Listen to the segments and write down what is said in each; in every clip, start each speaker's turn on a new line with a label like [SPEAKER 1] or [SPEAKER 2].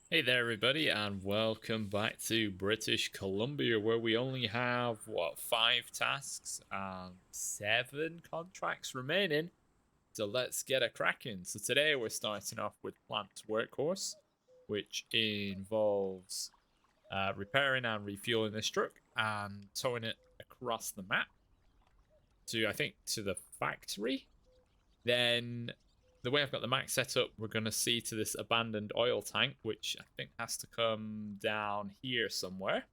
[SPEAKER 1] Hey there, everybody, and welcome back to British Columbia, where we only have, 5 tasks and 7 contracts remaining. So let's get a cracking. So today we're starting off with Plant Workhorse, which involves repairing and refueling this truck and towing it across the map to, I think, to the factory. Then the way I've got the Mac set up, we're going to see to this abandoned oil tank, which I think has to come down here somewhere.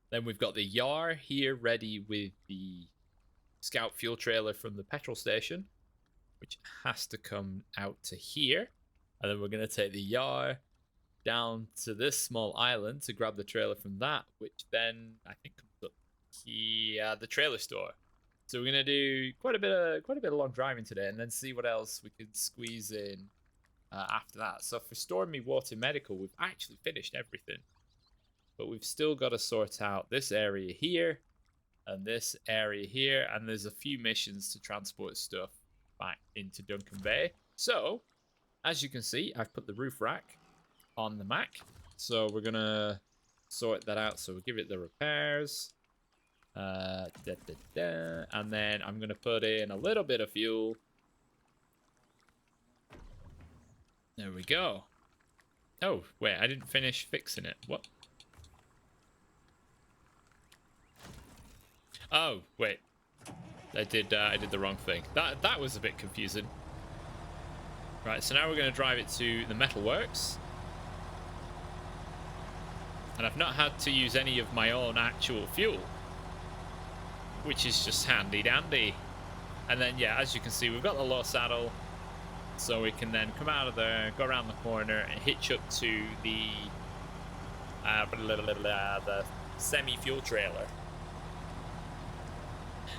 [SPEAKER 1] Then we've got the Yar here ready with the scout fuel trailer from the petrol station, which has to come out to here. And then we're going to take the Yar down to this small island to grab the trailer from that, which then I think comes up here, the trailer store. So we're gonna do quite a bit of long driving today, and then see what else we could squeeze in after that. So for Stormy Water Medical, we've actually finished everything, but we've still got to sort out this area here and this area here, and there's a few missions to transport stuff back into Duncan Bay. So as you can see, I've put the roof rack on the Mac, so we're gonna sort that out. So we'll give it the repairs. And then I'm gonna put in a little bit of fuel. There we go. Oh wait, I didn't finish fixing it. What? Oh wait, I did the wrong thing. That was a bit confusing. Right, so now we're gonna drive it to the Metalworks, and I've not had to use any of my own actual fuel, which is just handy dandy. And then, yeah, as you can see, we've got the low saddle, so we can then come out of there, go around the corner, and hitch up to the semi-fuel trailer.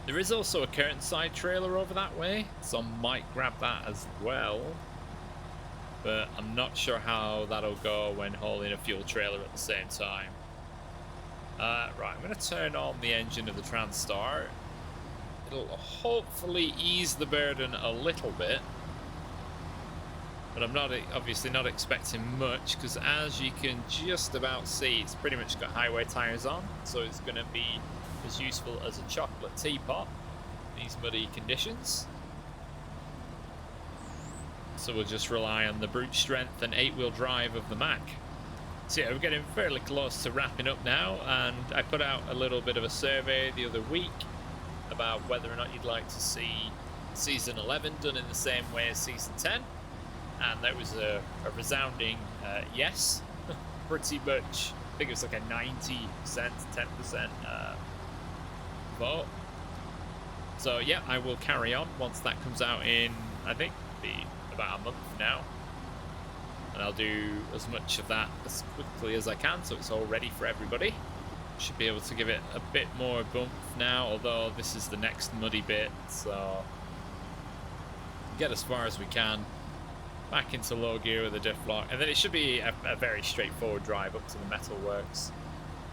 [SPEAKER 1] There is also a curtain side trailer over that way, so I might grab that as well. But I'm not sure how that'll go when hauling a fuel trailer at the same time. Right, I'm going to turn on the engine of the Transstar. It'll hopefully ease the burden a little bit, but I'm obviously not expecting much, because as you can just about see, it's pretty much got highway tires on, so it's going to be as useful as a chocolate teapot in these muddy conditions. So we'll just rely on the brute strength and 8-wheel drive of the Mac. So yeah, we're getting fairly close to wrapping up now, and I put out a little bit of a survey the other week about whether or not you'd like to see Season 11 done in the same way as Season 10, and that was a resounding yes. Pretty much, I think it was like a 90%, 10% vote. So yeah, I will carry on once that comes out in, I think, about a month now. And I'll do as much of that as quickly as I can, so it's all ready for everybody. Should be able to give it a bit more bump now, although this is the next muddy bit, so get as far as we can. Back into low gear with the diff lock, and then it should be a very straightforward drive up to the Metalworks.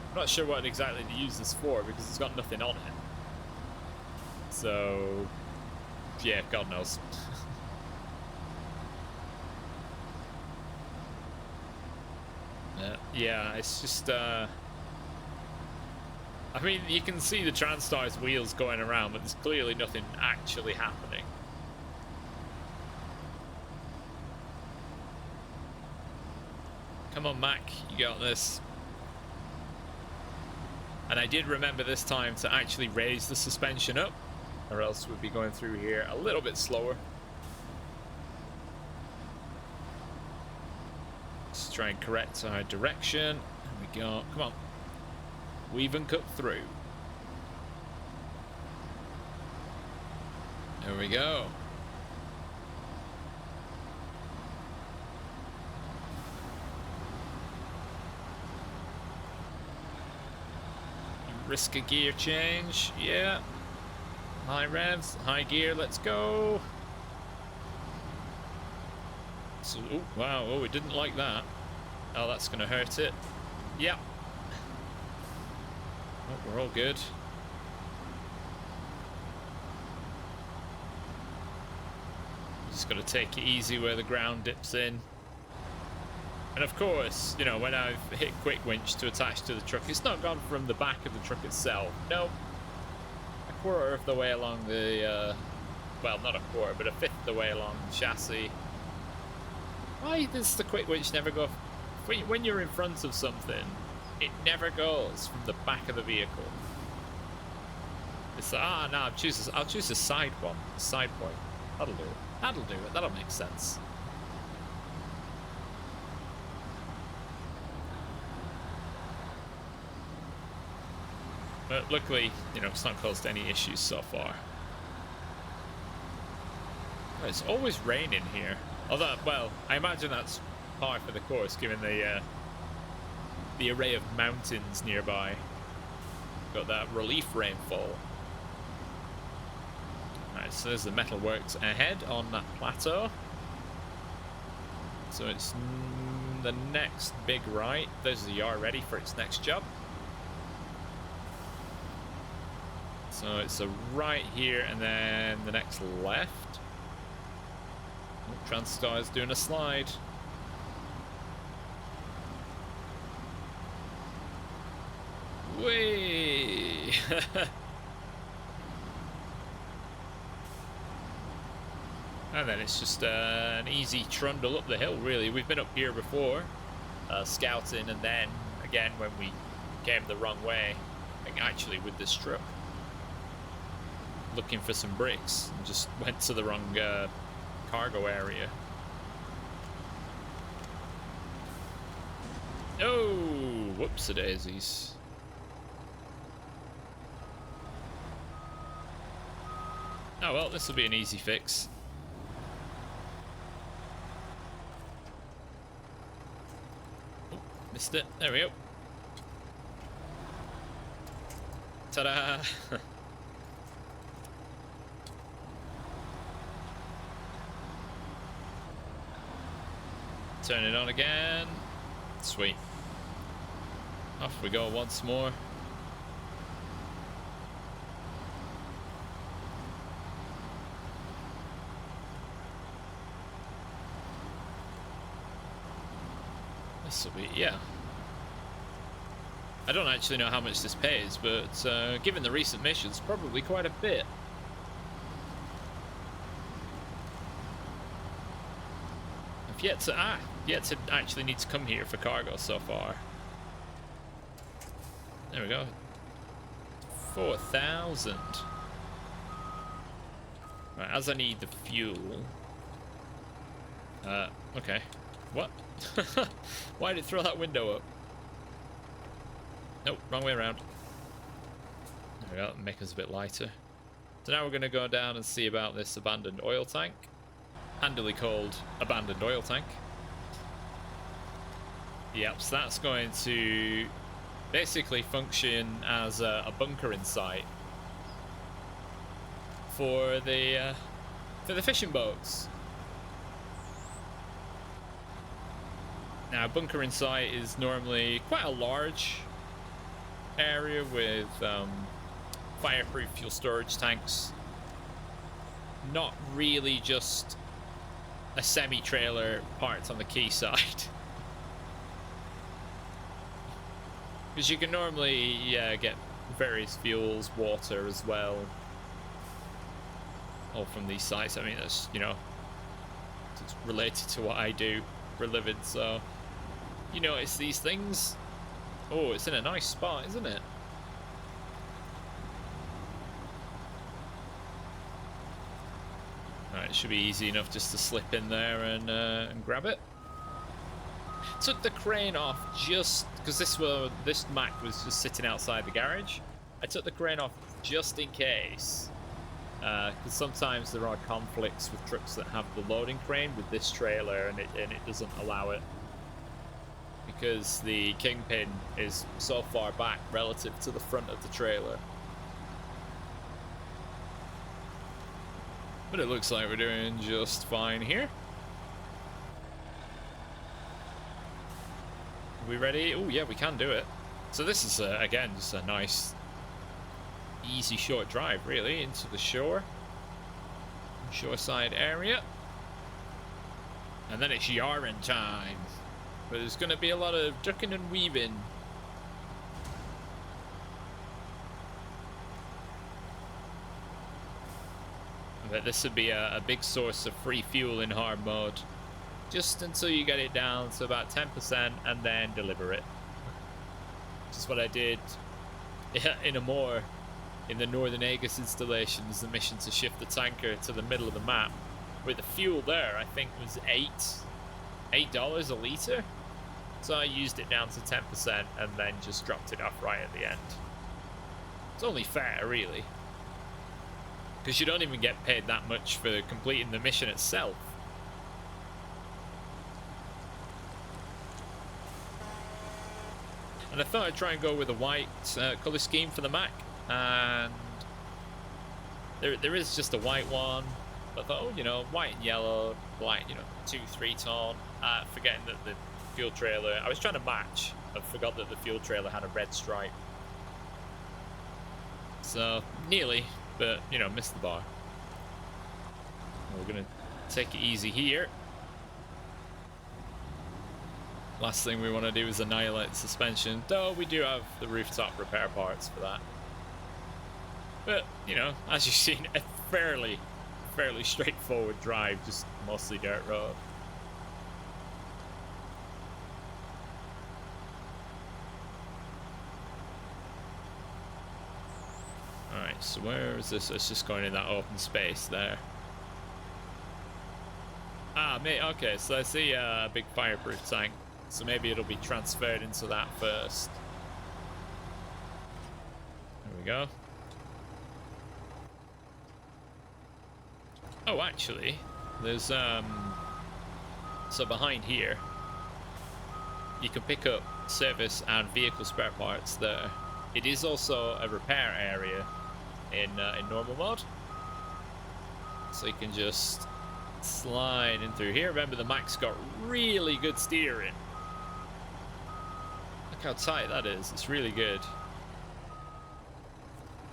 [SPEAKER 1] I'm not sure what exactly to use this for, because it's got nothing on it. So, yeah, God knows. Yeah, it's just, I mean, you can see the Transstar's wheels going around, but there's clearly nothing actually happening. Come on, Mac, you got this. And I did remember this time to actually raise the suspension up, or else we'd be going through here a little bit slower. Let's try and correct our direction. There we go. Come on. Weave and cut through. There we go. Risk a gear change. Yeah. High revs, high gear, let's go. So, oh, wow, oh, we didn't like that. Oh, that's going to hurt it. Yep. Oh, we're all good. Just got to take it easy where the ground dips in. And of course, you know, when I've hit quick winch to attach to the truck, it's not gone from the back of the truck itself. No, a quarter of the way along the, well, not a quarter, but a fifth of the way along the chassis. Why does the quick winch never go? When you're in front of something, it never goes from the back of the vehicle. It's no, I'll choose a side one, a side point. That'll do it. That'll do it. That'll make sense. But luckily, you know, it's not caused any issues so far. Oh, it's always raining here. Although, well, I imagine that's par for the course, given the array of mountains nearby. Got that relief rainfall. Alright, so there's the Metalworks ahead on that plateau. So it's the next big right. There's the yard ready for its next job. So it's a right here and then the next left. Oh, Transstar is doing a slide. Whee! And then it's just an easy trundle up the hill, really. We've been up here before, scouting, and then again when we came the wrong way, actually with this truck, looking for some bricks, and just went to the wrong cargo area. Oh, whoops-a-daisies. Oh well, this will be an easy fix. Oh, missed it. There we go. Ta-da! Turn it on again. Sweet. Off we go once more. This will be, yeah. I don't actually know how much this pays, but given the recent missions, probably quite a bit. I've yet to actually need to come here for cargo so far. There we go. 4,000. Right, as I need the fuel. Okay. What? Why did it throw that window up? Nope, wrong way around. There we go, make us a bit lighter. So now we're going to go down and see about this abandoned oil tank. Handily called abandoned oil tank. Yep, so that's going to basically function as a bunkering site for the fishing boats. Now, bunkering site is normally quite a large area with fireproof fuel storage tanks. Not really just a semi-trailer parked on the quayside. Because you can normally get various fuels, water as well, all from these sites. I mean, that's, you know, it's related to what I do for a living, so you notice these things. Oh, it's in a nice spot, isn't it? Alright, it should be easy enough just to slip in there and grab it. Took the crane off just because this Mack was just sitting outside the garage. I took the crane off just in case, because sometimes there are conflicts with trucks that have the loading crane with this trailer, and it doesn't allow it because the kingpin is so far back relative to the front of the trailer. But it looks like we're doing just fine here. Are we ready? Oh yeah, we can do it. So this is again just a nice easy short drive really into the shoreside area, and then it's yarring time. But there's going to be a lot of ducking and weaving. But this would be a big source of free fuel in hard mode. Just until you get it down to about 10% and then deliver it. Which is what I did in the Northern Aegis installations, the mission to shift the tanker to the middle of the map. Where the fuel there, I think, was $8 a litre. So I used it down to 10% and then just dropped it off right at the end. It's only fair, really. Because you don't even get paid that much for completing the mission itself. And I thought I'd try and go with a white colour scheme for the Mac. And there is just a white one. I thought, oh, you know, white and yellow, black, you know, 2-3 tone. Forgetting that the fuel trailer, I was trying to match. I forgot that the fuel trailer had a red stripe. So, nearly, but, you know, missed the bar. We're going to take it easy here. Last thing we want to do is annihilate suspension, though we do have the rooftop repair parts for that. But, you know, as you've seen, a fairly straightforward drive, just mostly dirt road. Alright, so where is this? It's just going in that open space there. Ah, mate, okay, so I see a big fireproof tank. So maybe it'll be transferred into that first. There we go. Oh, actually, there's so behind here, you can pick up service and vehicle spare parts there. It is also a repair area in normal mode, so you can just slide in through here. Remember, the Mac's got really good steering. Look how tight that is. It's really good.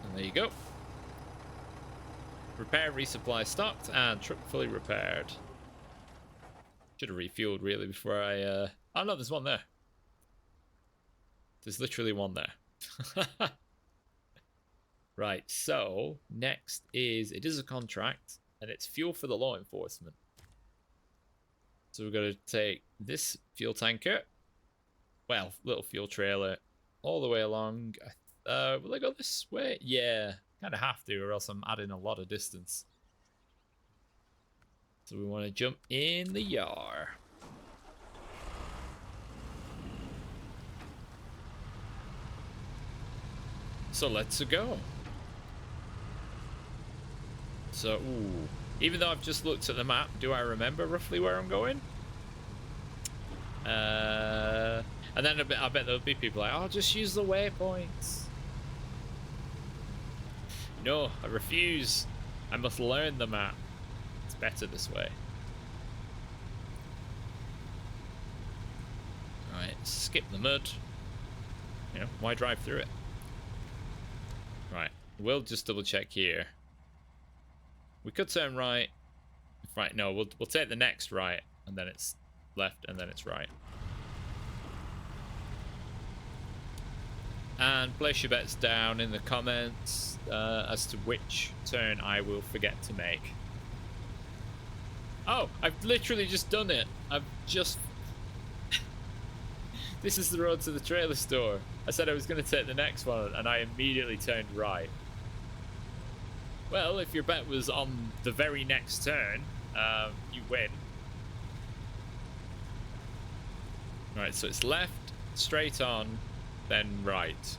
[SPEAKER 1] And there you go. Repair, resupply stocked, and truck fully repaired. Should have refueled really before I oh no, there's one there. There's literally one there. Right, so next is, it is a contract and it's fuel for the law enforcement. So we're going to take this fuel tanker, well, little fuel trailer, all the way along. Will I go this way? Yeah, kind of have to, or else I'm adding a lot of distance. So we want to jump in the yard. So let's go. So, ooh, even though I've just looked at the map, do I remember roughly where I'm going? And then I bet there'll be people like, oh, just use the waypoints. No, I refuse. I must learn the map. It's better this way. Alright, skip the mud. You know, why drive through it? Right, we'll just double check here. We could turn right. Right, no, we'll take the next right, and then it's left, and then it's right. And place your bets down in the comments as to which turn I will forget to make. Oh, I've literally just done it. I've just... This is the road to the trailer store. I said I was going to take the next one, and I immediately turned right. Well, if your bet was on the very next turn, you win. Right, so it's left, straight on, then right.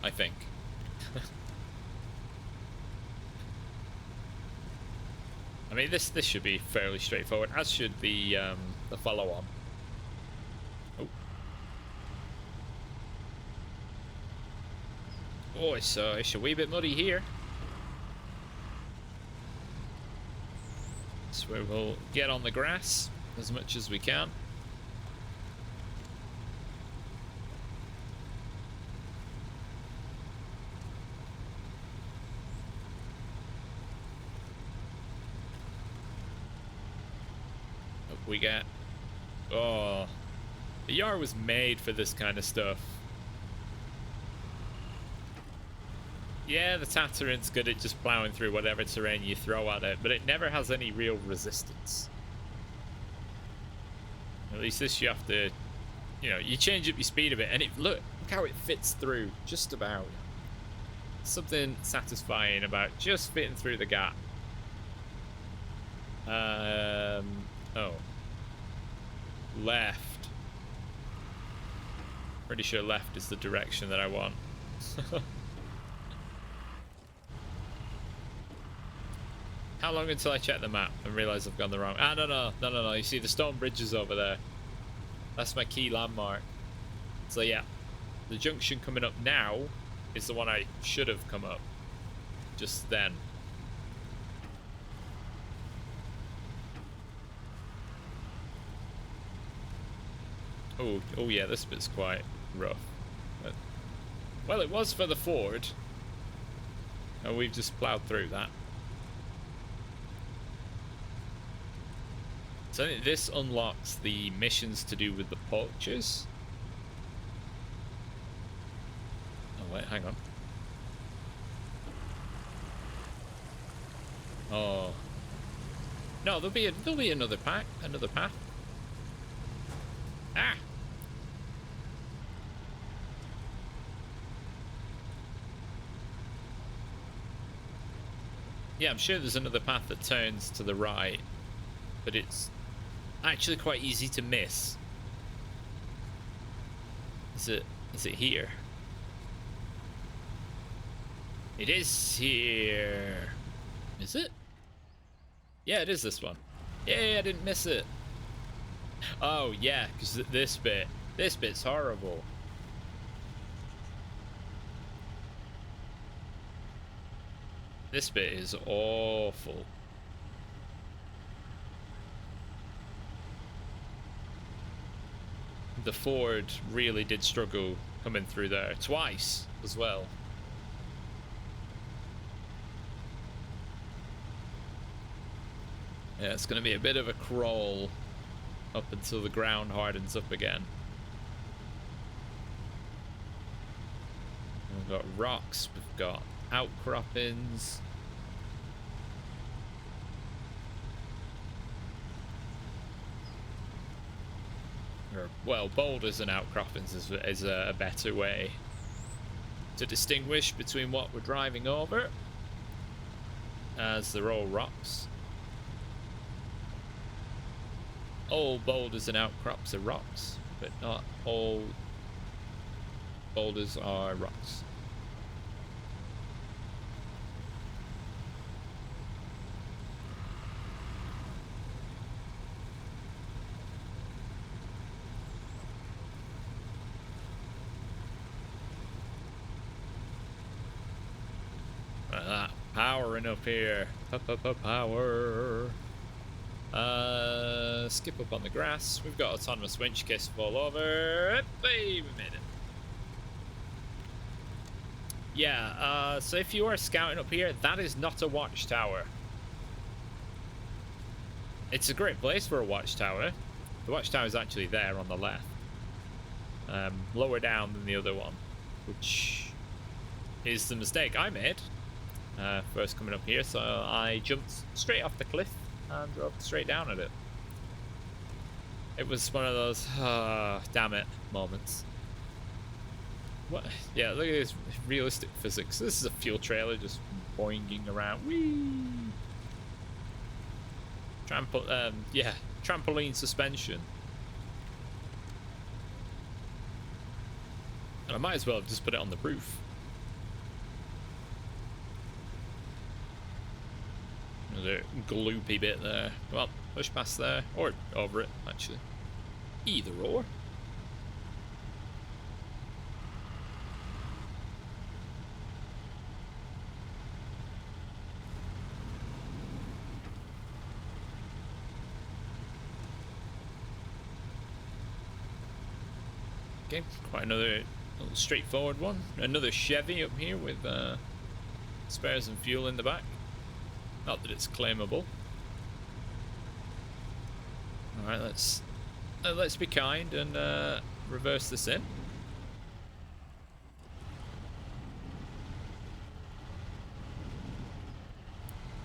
[SPEAKER 1] I think. I mean, this should be fairly straightforward, as should the follow-on. Oh. Oh, it's a wee bit muddy here. So we'll get on the grass as much as we can. we get... Oh, the yard was made for this kind of stuff. Yeah, the Tatarin's good at just plowing through whatever terrain you throw at it, but it never has any real resistance. At least this you have to, you know, you change up your speed a bit, and look how it fits through, just about. Something satisfying about just fitting through the gap. Oh. Left. Pretty sure left is the direction that I want. How long until I check the map and realize I've gone the wrong... Ah, no. You see the stone bridges over there. That's my key landmark. So yeah, the junction coming up now is the one I should have come up just then. Oh yeah, this bit's quite rough. But, well, it was for the ford, and we've just plowed through that. So I think this unlocks the missions to do with the poachers. Oh wait, hang on. Oh no, there'll be another path. Ah. Yeah, I'm sure there's another path that turns to the right, but it's actually quite easy to miss. Is it here? It is here. Is it? Yeah, it is this one. Yay, I didn't miss it. Oh yeah, because this bit's horrible. This bit is awful. The ford really did struggle coming through there twice as well. Yeah, it's going to be a bit of a crawl up until the ground hardens up again. We've got rocks, we've got outcroppings. Or, well, boulders and outcroppings is a better way to distinguish between what we're driving over, as they're all rocks. All boulders and outcrops are rocks, but not all boulders are rocks. Powering up here. Power. Skip up on the grass. We've got autonomous winch kits fall over. Hey, we made it. Yeah, so if you are scouting up here, that is not a watchtower. It's a great place for a watchtower. The watchtower is actually there on the left. Lower down than the other one, which is the mistake I made first coming up here. So I jumped straight off the cliff and drove straight down at it. It was one of those damn it moments. What? Yeah, look at this realistic physics. This is a fuel trailer just boinging around. Whee! Yeah, trampoline suspension. And I might as well have just put it on the roof. There's a gloopy bit there. Come on, push past there. Or over it, actually. Either or. Okay, quite another little straightforward one. Another Chevy up here with spares and fuel in the back. Not that it's claimable. Alright, let's be kind and reverse this in.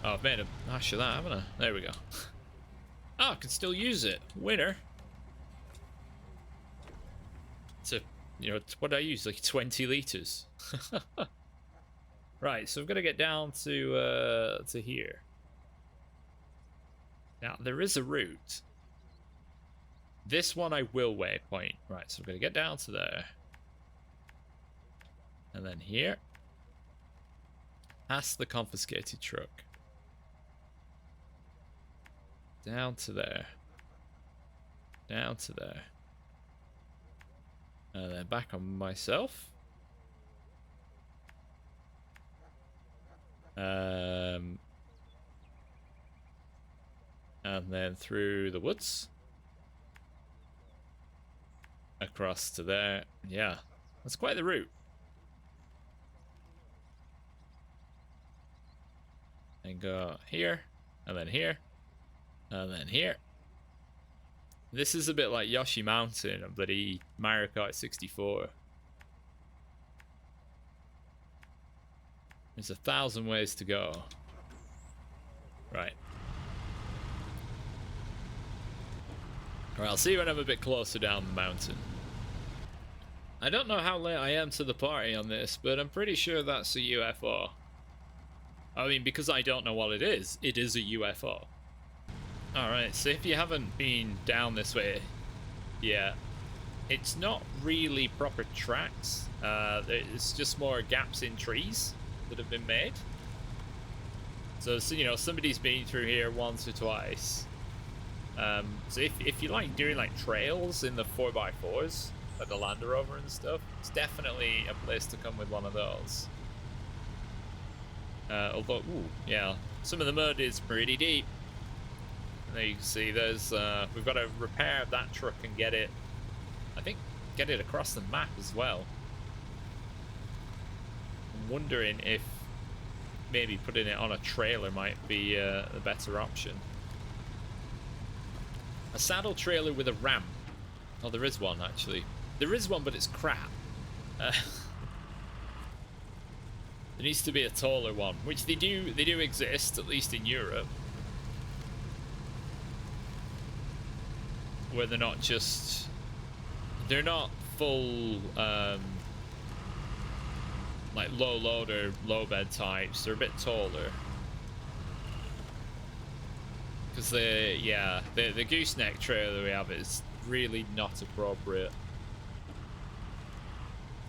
[SPEAKER 1] Oh, I've made a hash of that, haven't I? There we go. Oh, I can still use it. Winner. It's a, you know, what did I use? Like 20 liters. Right, so I've got to get down to here. Now, there is a route. This one I will waypoint. Right, so I'm going to get down to there. And then here. Past the confiscated truck. Down to there. Down to there. And then back on myself. And then through the woods. Across to there. Yeah, that's quite the route. And go here, and then here, and then here. This is a bit like Yoshi Mountain and bloody Mario Kart 64. There's 1,000 ways to go. Right. Alright, I'll see you when I'm a bit closer down the mountain. I don't know how late I am to the party on this, but I'm pretty sure that's a UFO. I mean, because I don't know what it is a UFO. Alright, so if you haven't been down this way yet, it's not really proper tracks. It's just more gaps in trees that have been made. So you know, somebody's been through here once or twice. So if you like doing like trails in the 4x4s, like the Land Rover and stuff, it's definitely a place to come with one of those. Although, ooh, yeah, some of the mud is pretty deep. And there you can see there's, we've got to repair that truck and get it, I think, get it across the map as well. I'm wondering if maybe putting it on a trailer might be the better option. A saddle trailer with a ramp. Oh, there is one actually. There is one, but it's crap. There needs to be a taller one, which they do exist, at least in Europe. Where they're not just, they're not full like low load or low bed types. They're a bit taller. Because the gooseneck trailer we have is really not appropriate.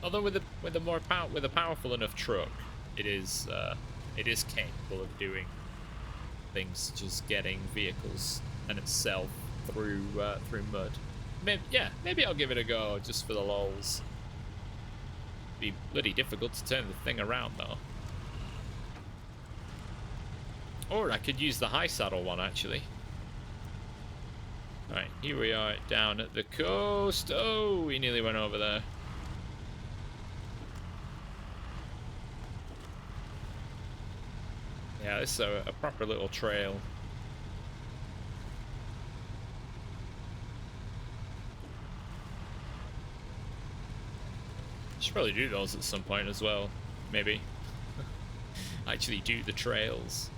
[SPEAKER 1] Although with a powerful enough truck, it is capable of doing things, just getting vehicles and itself through mud. Maybe I'll give it a go just for the lols. Be bloody difficult to turn the thing around though. Or I could use the high saddle one, actually. Alright, here we are down at the coast. Oh, we nearly went over there. Yeah, this is a proper little trail. Should probably do those at some point as well. Maybe. Actually do the trails.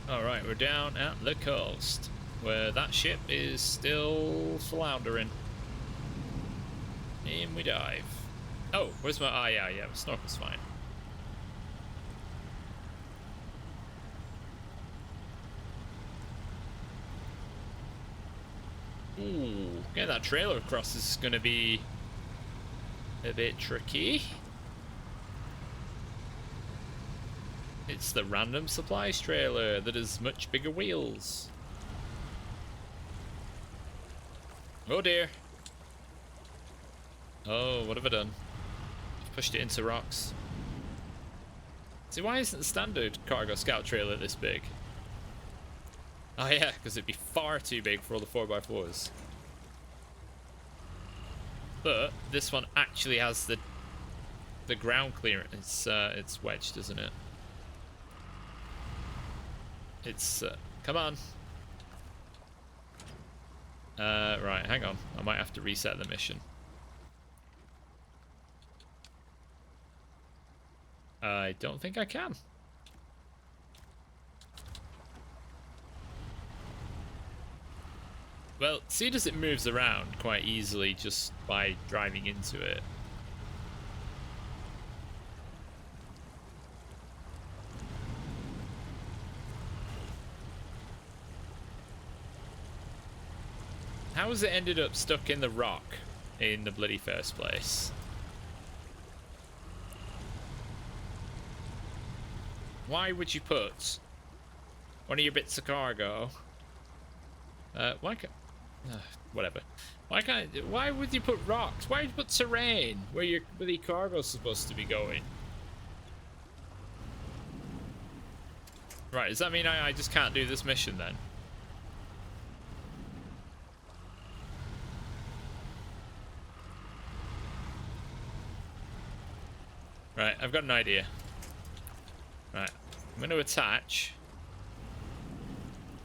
[SPEAKER 1] Alright, we're down at the coast, where that ship is still floundering. In we dive. Oh, where's my... Ah, yeah, snorkel's fine. Ooh, getting that trailer across is going to be a bit tricky. It's the random supplies trailer that has much bigger wheels. Oh dear. Oh, what have I done? I've pushed it into rocks. See, why isn't the standard cargo scout trailer this big? Oh yeah, because it'd be far too big for all the 4x4s. But this one actually has the ground clearance. It's wedged, isn't it? It's come on. Right, hang on. I might have to reset the mission. I don't think I can. Well, see as it moves around quite easily just by driving into it. How has it ended up stuck in the rock in the bloody first place? Why would you put one of your bits of cargo? Why can't... whatever. Why would you put rocks? Why would you put terrain where your bloody cargo's supposed to be going? Right, does that mean I just can't do this mission then? Right, I've got an idea. Right, I'm going to attach.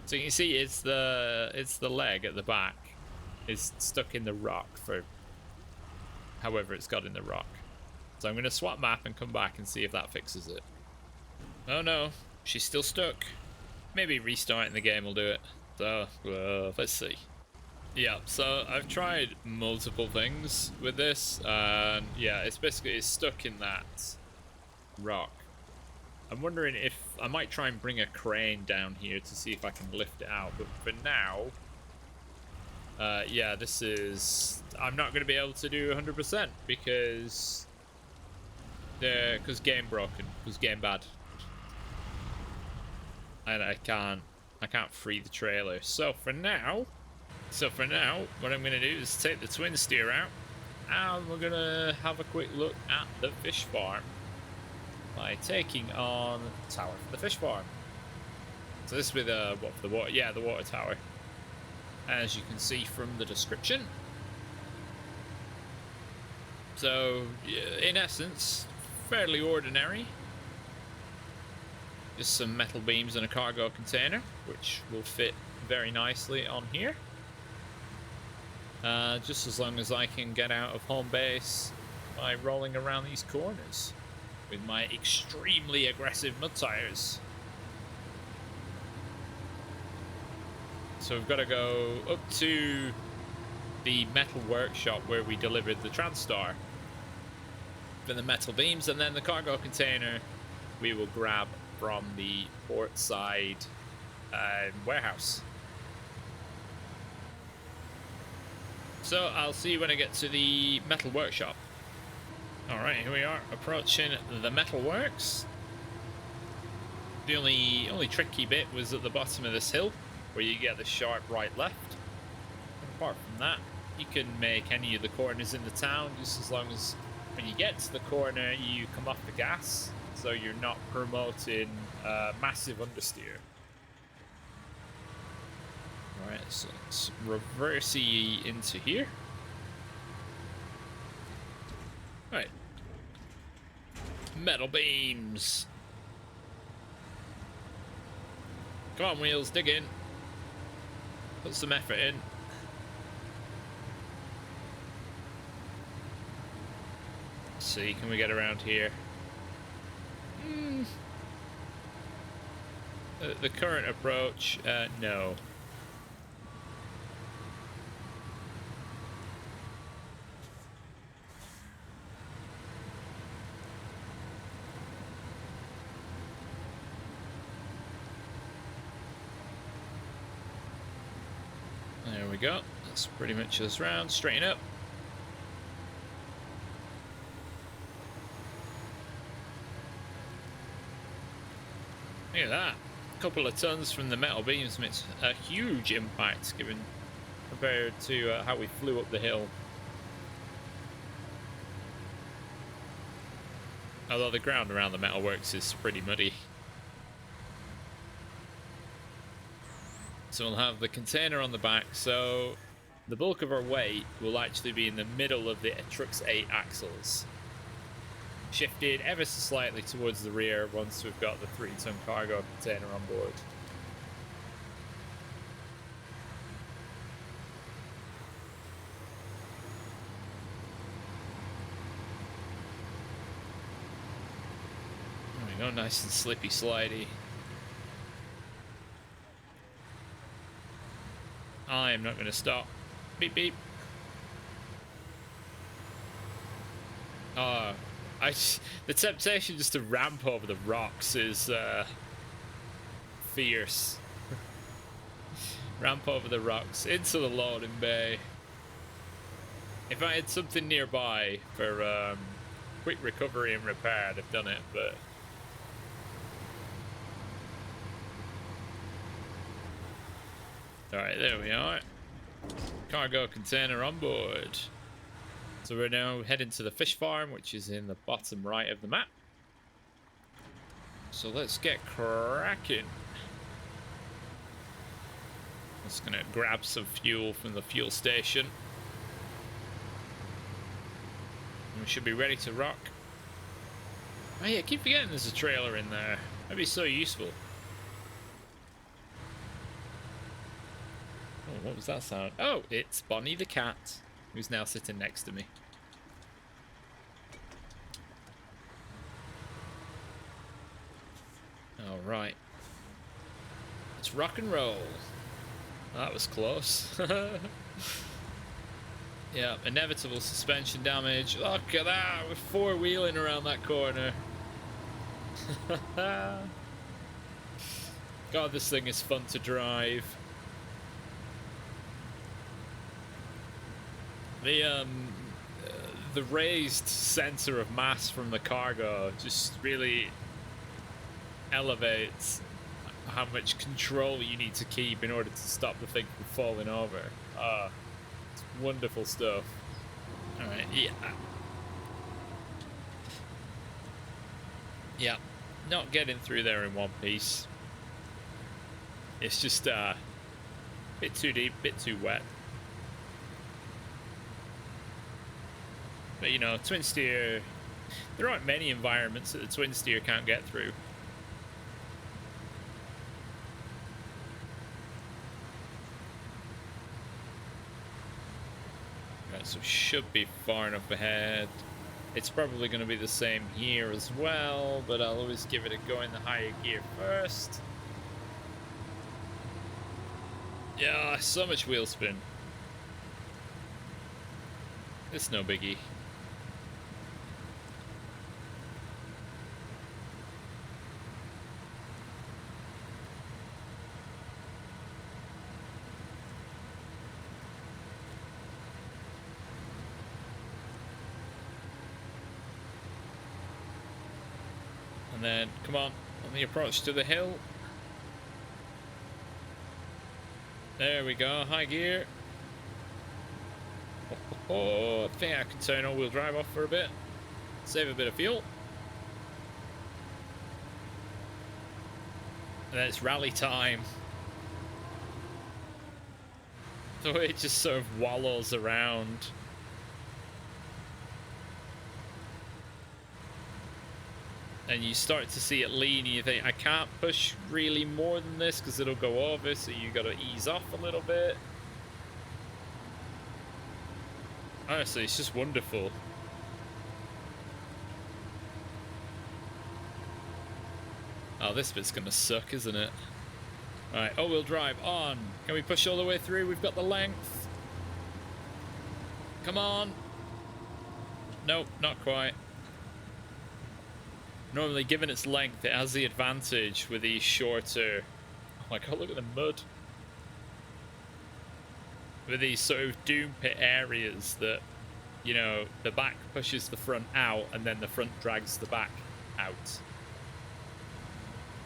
[SPEAKER 1] So you can see it's the leg at the back is stuck in the rock for however it's got in the rock. So I'm going to swap map and come back and see if that fixes it. Oh no, she's still stuck. Maybe restarting the game will do it. So let's see. Yeah, so I've tried multiple things with this, and yeah, it's stuck in that rock. I'm wondering if I might try and bring a crane down here to see if I can lift it out, but for now, yeah, I'm not going to be able to do 100% because game broken, because game bad, and I can't free the trailer. So for now, what I'm going to do is take the twin steer out, and we're going to have a quick look at the fish farm by taking on the tower for the fish farm. So this is with the water, yeah, the water tower, as you can see from the description. So in essence, fairly ordinary. Just some metal beams and a cargo container, which will fit very nicely on here. Just as long as I can get out of home base by rolling around these corners with my extremely aggressive mud tires. So we've got to go up to the metal workshop where we delivered the Transstar for the metal beams, and then the cargo container we will grab from the port side warehouse. So I'll see you when I get to the metal workshop. Alright, here we are, approaching the Metalworks. The only tricky bit was at the bottom of this hill, where you get the sharp right-left. Apart from that, you can make any of the corners in the town, just as long as when you get to the corner, you come off the gas, so you're not promoting massive understeer. Alright, so let's reverse into here. Right. Metal beams. Come on, wheels, dig in. Put some effort in. Let's see, can we get around here? The current approach, no. There we go. That's pretty much us round. Straighten up. Look at that. A couple of tons from the metal beams makes a huge impact given compared to how we flew up the hill. Although the ground around the Metalworks is pretty muddy. So we'll have the container on the back, so the bulk of our weight will actually be in the middle of the truck's 8 axles. Shifted ever so slightly towards the rear once we've got the 3-ton cargo container on board. Oh, nice and slippy slidey. I am not going to stop. Beep, beep. Oh, the temptation just to ramp over the rocks is fierce. Ramp over the rocks into the loading bay. If I had something nearby for quick recovery and repair, I'd have done it, but... Alright, there we are. Cargo container on board. So we're now heading to the fish farm, which is in the bottom right of the map. So let's get cracking. Just gonna grab some fuel from the fuel station. And we should be ready to rock. Oh yeah, I keep forgetting there's a trailer in there. That'd be so useful. Oh, what was that sound? Oh, it's Bonnie the cat, who's now sitting next to me. All right. Let's rock and roll. That was close. Yeah, inevitable suspension damage. Look at that, we're four-wheeling around that corner. God, this thing is fun to drive. The raised center of mass from the cargo just really elevates how much control you need to keep in order to stop the thing from falling over. It's wonderful stuff. All right, yeah, not getting through there in one piece. It's just a bit too deep, bit too wet. But you know, twin steer, there aren't many environments that the twin steer can't get through. Right, so should be far enough ahead. It's probably going to be the same here as well, but I'll always give it a go in the higher gear first. Yeah, so much wheel spin. It's no biggie. And then, come on the approach to the hill. There we go, high gear. Oh, I think I can turn all-wheel drive off for a bit. Save a bit of fuel. And then it's rally time. The way it just sort of wallows around. And you start to see it lean and you think, I can't push really more than this because it'll go over, so you got to ease off a little bit. Honestly, it's just wonderful. Oh, this bit's gonna suck, isn't it? Alright, all-wheel drive on. Can we push all the way through? We've got the length. Come on. Nope, not quite. Normally, given its length, it has the advantage with these shorter... Oh my god, look at the mud. With these sort of doom pit areas that, you know, the back pushes the front out and then the front drags the back out.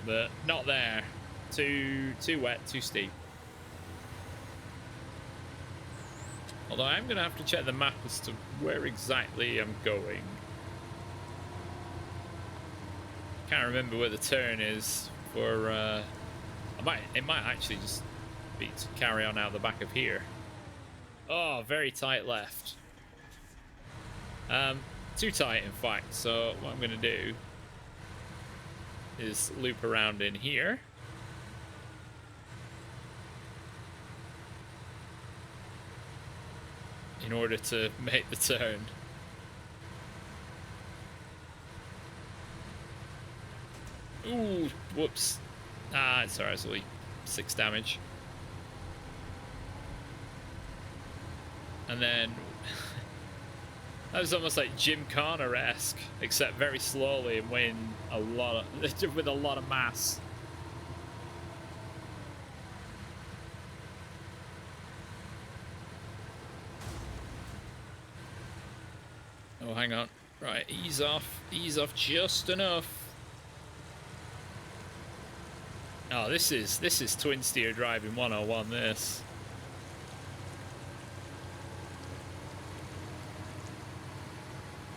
[SPEAKER 1] But not there. Too wet, too steep. Although I'm going to have to check the map as to where exactly I'm going. Can't remember where the turn is for it might actually just be to carry on out the back of here. Oh, very tight left. Too tight in fact, so what I'm gonna do is loop around in here. In order to make the turn. Ooh, whoops. Ah, it's alright, it's only 6 damage. And then that was almost like Jim Connor-esque, except very slowly and weighing a lot of, with a lot of mass. Oh, hang on. Right, ease off just enough. Oh, this is twin steer driving 101, this.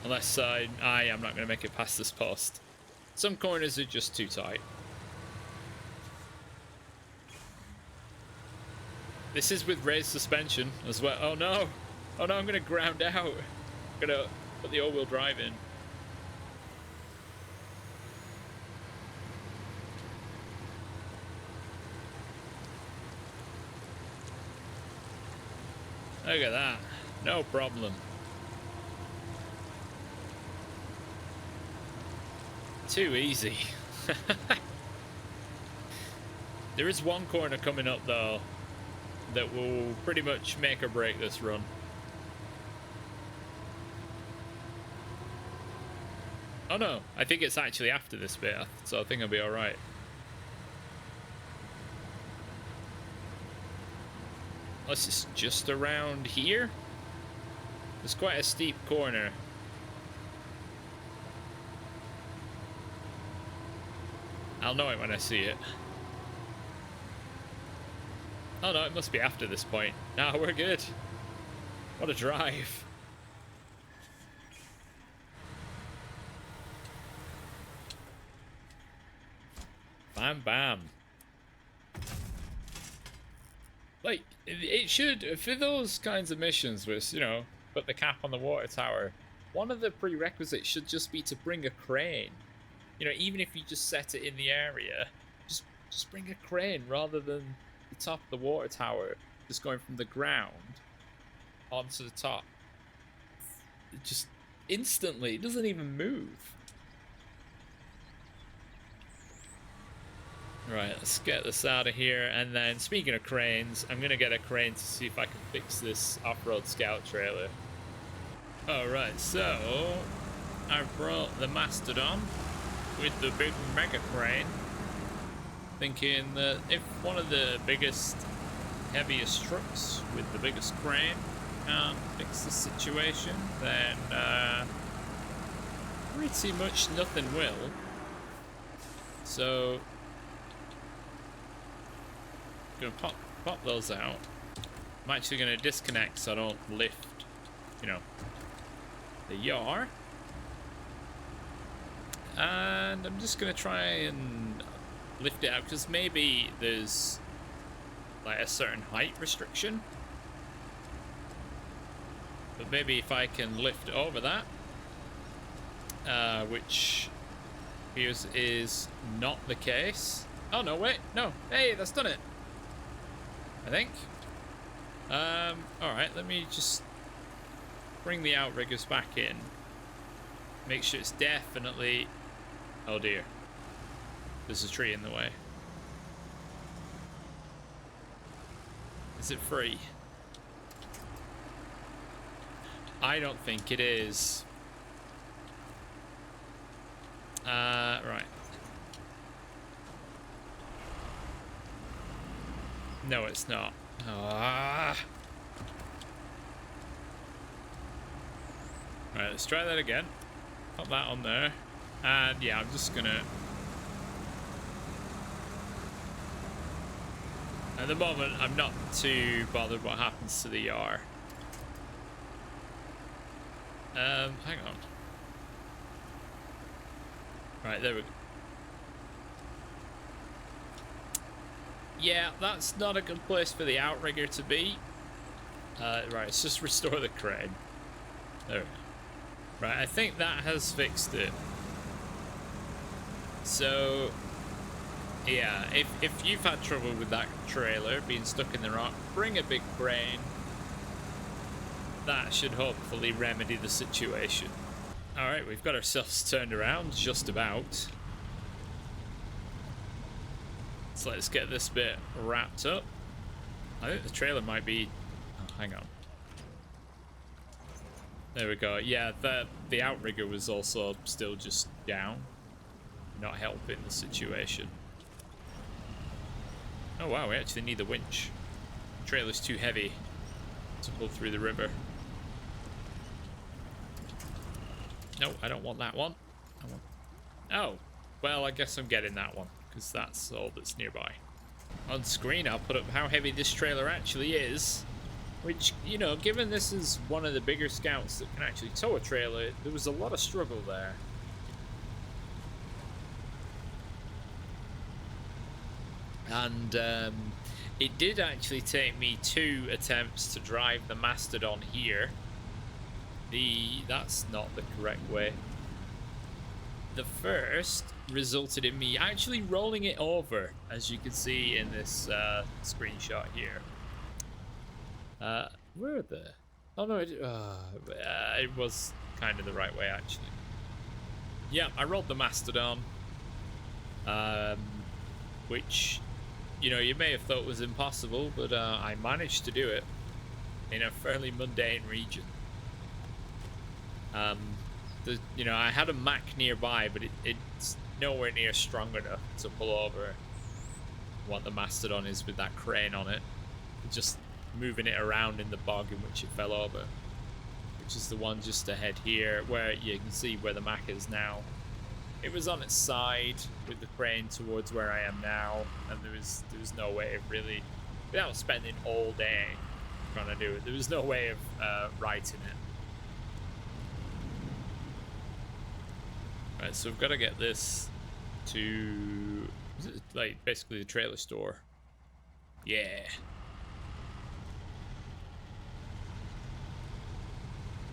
[SPEAKER 1] Unless I'm not going to make it past this post. Some corners are just too tight. This is with raised suspension as well. Oh no! Oh no, I'm going to ground out. I'm going to put the all-wheel drive in. Look at that. No problem. Too easy. There is one corner coming up though that will pretty much make or break this run. Oh no, I think it's actually after this bit, so I think I'll be alright. Unless it's just around here. It's quite a steep corner. I'll know it when I see it. Oh no, it must be after this point. No, we're good. What a drive. Bam, bam. Like, it should, for those kinds of missions with, you know, put the cap on the water tower, one of the prerequisites should just be to bring a crane. You know, even if you just set it in the area, just bring a crane rather than the top of the water tower, just going from the ground onto the top. It just instantly, it doesn't even move. Right, let's get this out of here. And then, speaking of cranes, I'm gonna get a crane to see if I can fix this off-road scout trailer. Alright, so I've brought the Mastodon with the big mega crane, thinking that if one of the biggest, heaviest trucks with the biggest crane can't fix the situation, then pretty much nothing will. So I'm gonna pop those out. I'm actually gonna disconnect so I don't lift, you know, the yar. And I'm just gonna try and lift it out because maybe there's like a certain height restriction, but maybe if I can lift over that, which appears is not the case. Oh no, wait, no, hey, that's done it, I think. Alright, let me just bring the outriggers back in, make sure it's definitely... Oh dear. There's a tree in the way. Is it free? I don't think it is. Right. No, it's not. Ah. Right, let's try that again. Put that on there. And yeah, I'm just gonna... At the moment, I'm not too bothered what happens to the yar. Hang on. Right, there we go. Yeah, that's not a good place for the outrigger to be. Right, let's just restore the crane. There we go. Right, I think that has fixed it. So, yeah, if you've had trouble with that trailer being stuck in the rock, bring a big crane. That should hopefully remedy the situation. Alright, we've got ourselves turned around, just about. So let's get this bit wrapped up. I think the trailer might be... Oh, hang on. There we go. Yeah, the outrigger was also still just down. Not helping the situation. Oh wow, we actually need the winch. The trailer's too heavy to pull through the river. No, I don't want that one. Oh, well, I guess I'm getting that one, because that's all that's nearby. On screen, I'll put up how heavy this trailer actually is, which, you know, given this is one of the bigger scouts that can actually tow a trailer, there was a lot of struggle there. And it did actually take me 2 attempts to drive the Mastodon here. That's not the correct way. The first resulted in me actually rolling it over, as you can see in this screenshot here. Where are the... Oh no, it was kind of the right way actually. Yeah, I rolled the Mastodon, which, you know, you may have thought was impossible, but I managed to do it in a fairly mundane region. You know, I had a Mac nearby, but it's nowhere near strong enough to pull over what the Mastodon is with that crane on it. Just moving it around in the bog in which it fell over, which is the one just ahead here, where you can see where the Mac is now. It was on its side with the crane towards where I am now, and there was no way of really, without spending all day trying to do it, there was no way of righting it. Right, so we've got to get this to, is it like basically the trailer store? Yeah.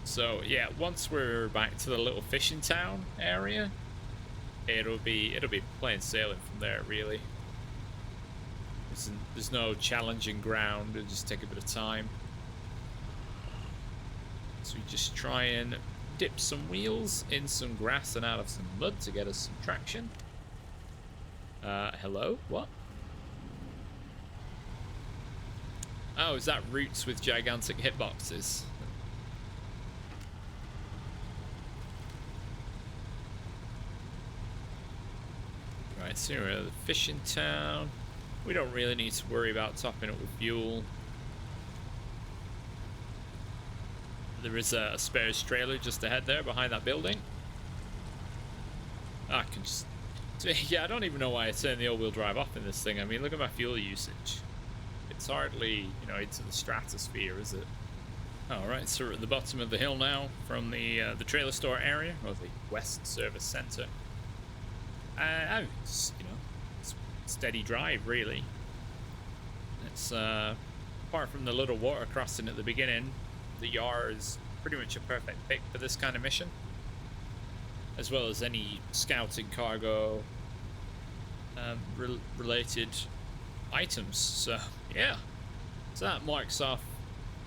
[SPEAKER 1] So yeah, once we're back to the little fishing town area, it'll be plain sailing from there, really. There's no challenging ground. It'll just take a bit of time. So we just try and dip some wheels in some grass and out of some mud to get us some traction. Hello? What? Oh, is that roots with gigantic hitboxes? Right, so we're at the fishing town. We don't really need to worry about topping up with fuel. There is a spares trailer just ahead there behind that building. I can just... Yeah, I don't even know why I turned the all-wheel drive off in this thing. I mean, look at my fuel usage. It's hardly, you know, into the stratosphere, is it? Alright, so we're at the bottom of the hill now from the trailer store area, or the West Service Centre. It's, you know, it's steady drive, really. It's, apart from the little water crossing at the beginning, the Yar is pretty much a perfect pick for this kind of mission, as well as any scouting cargo related items. So yeah, so that marks off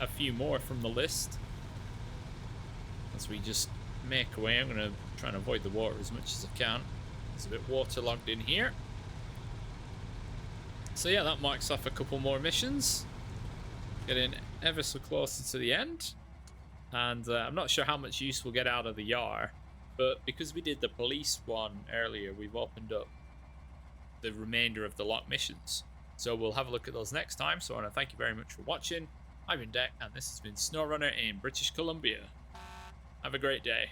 [SPEAKER 1] a few more from the list as we just make our way. I'm going to try and avoid the water as much as I can. It's a bit waterlogged in here. So yeah, that marks off a couple more missions. Getting ever so closer to the end. And I'm not sure how much use we'll get out of the Yar, but because we did the police one earlier, we've opened up the remainder of the lock missions. So we'll have a look at those next time. So I want to thank you very much for watching. I've been Deck, and this has been Snowrunner in British Columbia. Have a great day.